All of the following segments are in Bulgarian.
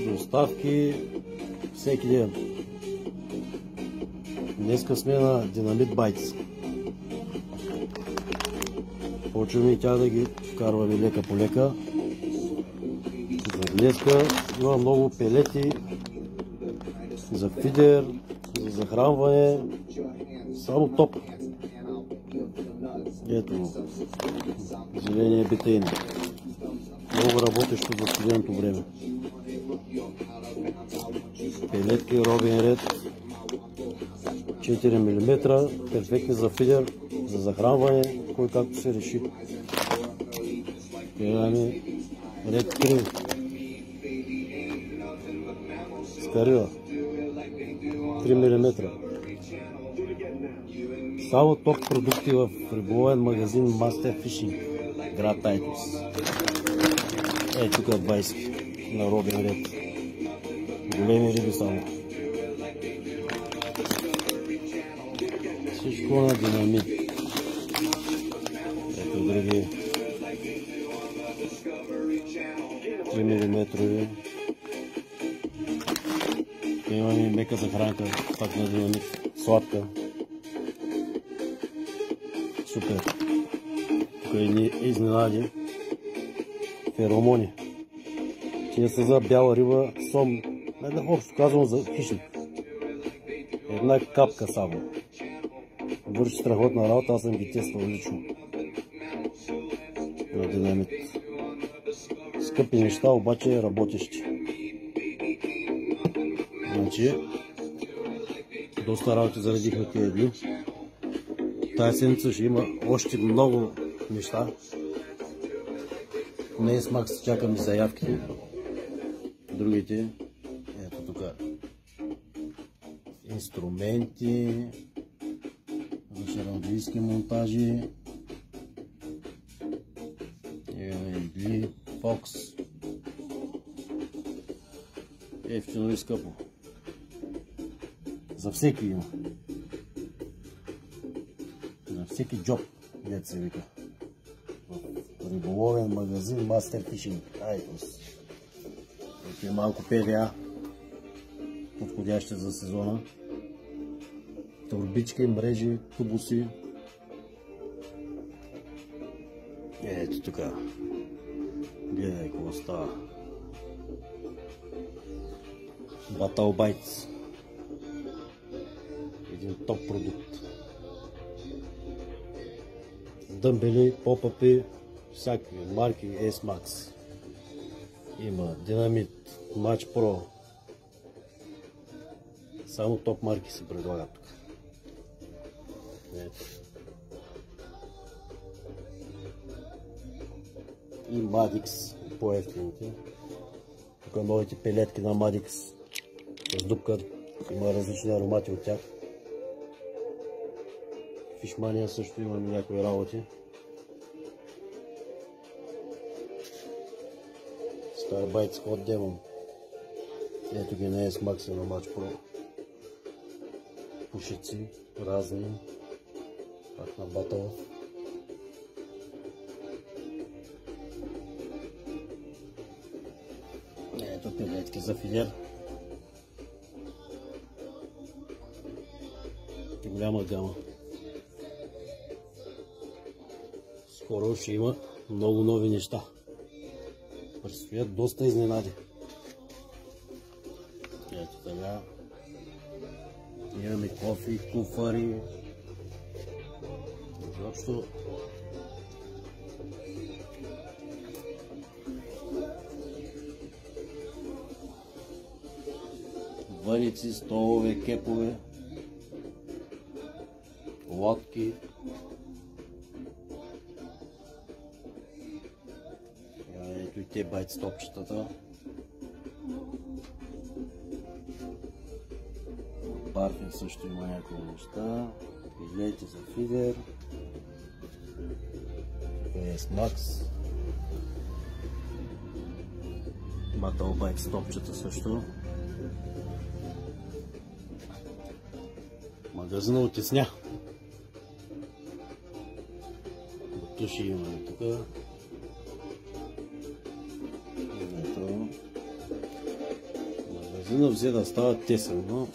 Доставки всеки ден. Днеска сме на Динамит Байтс. Почваме и тя да ги вкарваме лека по лека. За днеска има много пелети за фидер, за захранване, само топ. Ето, зеления бетейн. Много работещо за студеното време. Пелетки робин ред 4 мм, перфектни за фидер, за захранване, кой както се реши. Гледаме ред 3 скарила 3 мм. Само топ продукти в риболовен магазин Master Fishing, град Айтос. Ей, тук 20 на робин ред. Големи риби само. Всичко на Динамит. Ето други 3 мм. Имаме мека захранка, пак на Динамит. Сладка. Супер. Тук едни изненади. Феромони. Тия са за бяла риба, сом. Общо казвам за хищник. Една капка само. Върши страхотна работа, аз съм ги тествал лично. На Динамит. Скъпи неща, обаче работещи. Значи, доста работи заредихме тези дни. Тая седмица ще има още много неща. Не с Макс чакаме заявките. Другите, ето тук инструменти за шарандийски монтажи, или Фокс, ефтино и скъпо. За всеки има. За всеки джоб, дето се вика. В риболовен магазин Master Fishing Айтос. Е малко ПВА, подходящи за сезона. Турбички, мрежи, тубуси. Ето тук. Гледай какво става. Battle Bites. Един топ продукт. Дъмбели, попъпи, всякакви марки S-Max. Има Динамит, Match Pro. Само топ марки се предлагат тук. Ето. И Madix, по-ефтините. Тук новите пелетки на Madix с дупка. Има различни аромати от тях. Фишмания също имаме някои работи. Starbites Hot Demon. Ето ги на S-Max на Match Pro. Пушици, разни. Пак на Battle. Ето пелетки за филер. Голяма гама. Скоро ще има много нови неща. Предстоят доста изненади. Ето така. Имаме кофи, куфари. Изобщо ваници, столове, кепове, лодки. Ето и те байт топчетата. Парфин също има някои неща. Излейте за фидер. S-Max. Battle Bites топчета също. Магазина отесня. Туши имаме тук. Магазина взе да става тесен, но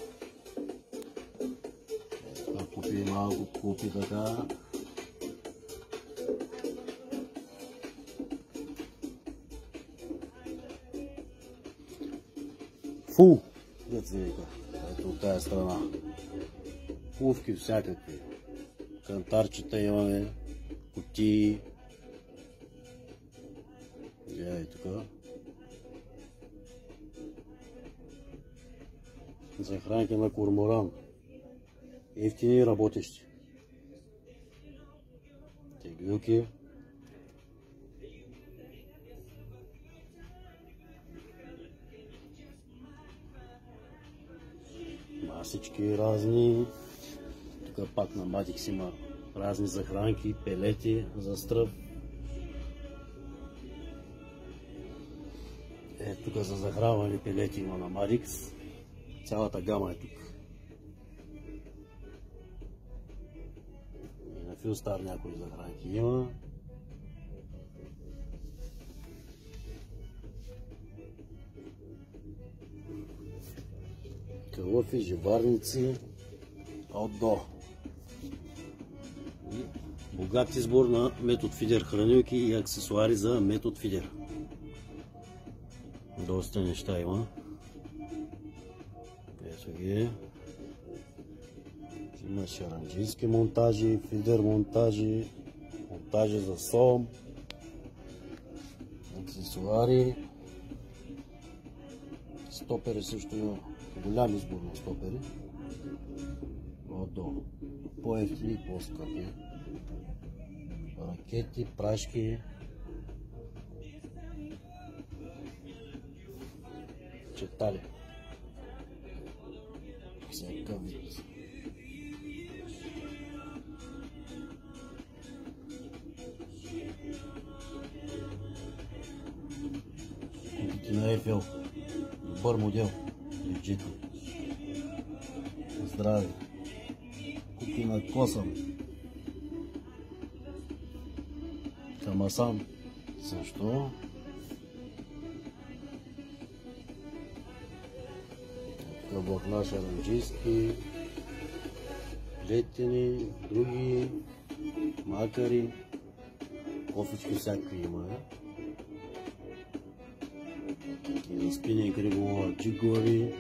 купи малко, купи така. Фу! Да се вика. Ето от тая страна. Пувки всякакви. Кантарчета имаме, кутии. Гледай тук. За хранка на корморан. Ефтини и работещи. Теглюки. Масички разни. Тук пак на Матикс има разни захранки, пелети за стръв. Тук за захранване пелети има на Матикс. Цялата гама е тук. И на Филстар някои захранки има. Кълъфи, живарници, от до. Богат избор на метод фидер хранилки и аксесуари за метод фидер. Доста неща има. Ето ги. Има шаранджийски монтажи, фидер монтажи, монтажи за сом, аксесуари. Стопери също има. Голям избор на стопери. Отдолу. По-евтини и по-скъпи. Ракети, прашки. Четали. Всякакъв вид. Купите на Ефел. Добър модел. Легитно. Здрави. Купи на Косъм. Камасан също. Влакна шаранджийски, летени, други, макари, кофички всякакви има. Такива спининг риболова, джигови,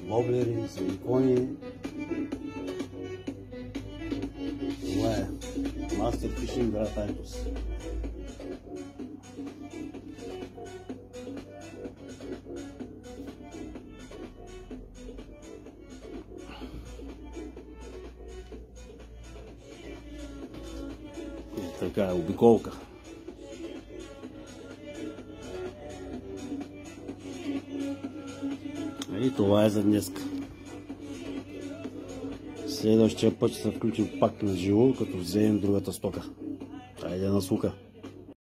воблери, силикони. Това е Мастер Фишинг град Айтос. Така е обиколка. И това е за днес. Следващия път ще се включим пак на живо, като вземем другата стока. Айде на слуха!